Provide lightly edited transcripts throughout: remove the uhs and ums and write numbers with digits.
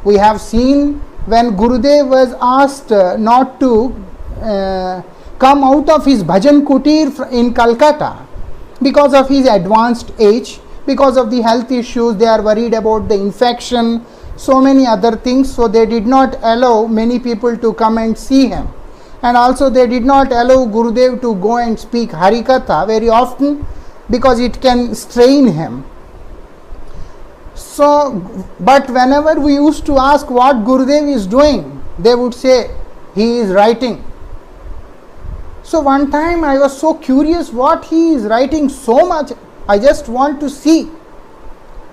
We have seen when Gurudev was asked not to come out of his bhajan kutir in Calcutta because of his advanced age, because of the health issues, they are worried about the infection, so many other things, so they did not allow many people to come and see him. And also they did not allow Gurudev to go and speak Harikatha very often because it can strain him. So, but whenever we used to ask what Gurudev is doing, they would say he is writing. So one time I was so curious what he is writing so much, I just want to see.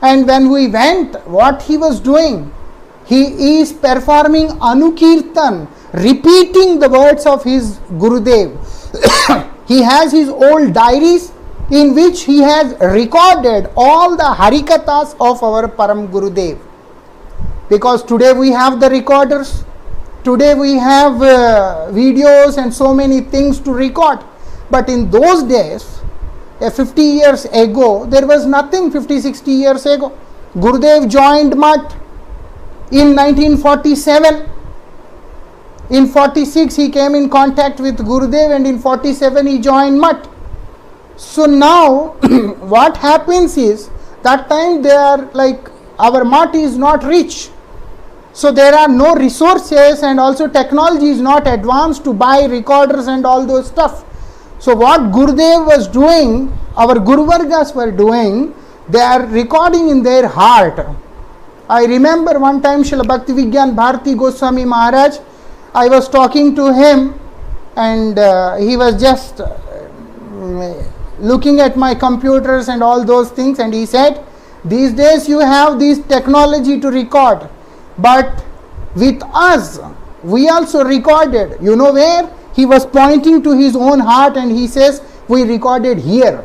And when we went, what he was doing, he is performing Anukirtan, repeating the words of his Gurudev. He has his old diaries in which he has recorded all the Harikathas of our Param Gurudev. Because today we have the recorders, today we have videos and so many things to record. But in those days, 50 years ago, there was nothing. 50, 60 years ago, Gurudev joined Math in 1947. In 46 he came in contact with Gurudev, and in 47 he joined Math. So now what happens is, that time they are like, our Math is not rich, so there are no resources, and also technology is not advanced to buy recorders and all those stuff. So what Gurudev was doing, our Guru Vargas were doing, they are recording in their heart. I remember one time Srila Bhakti Vigyan Bharati Goswami Maharaj, I was talking to him, and he was just looking at my computers and all those things, and he said, these days you have this technology to record, but with us, we also recorded. You know where? He was pointing to his own heart, and he says, we recorded here.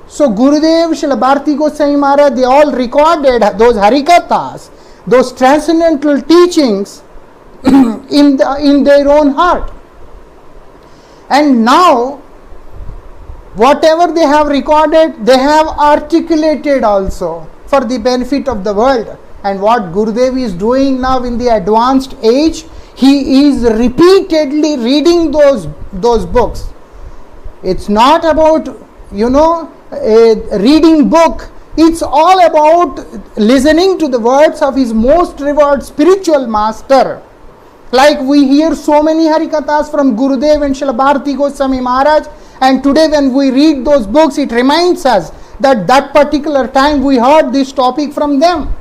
So Gurudev, Srila Bharati Goswami Maharaj, they all recorded those Harikathas, those transcendental teachings in their own heart. And now, whatever they have recorded, they have articulated also for the benefit of the world. And what Gurudev is doing now in the advanced age, he is repeatedly reading those books. It's not about, a reading book. It's all about listening to the words of his most revered spiritual master. Like we hear so many Harikathas from Gurudev and Srila Bharati Goswami Maharaj, and today when we read those books, it reminds us that particular time we heard this topic from them.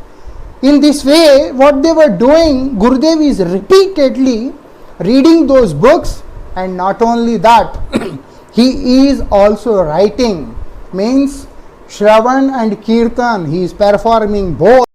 In this way, what they were doing, Gurudev is repeatedly reading those books, and not only that, he is also writing, means Shravan and Kirtan, he is performing both.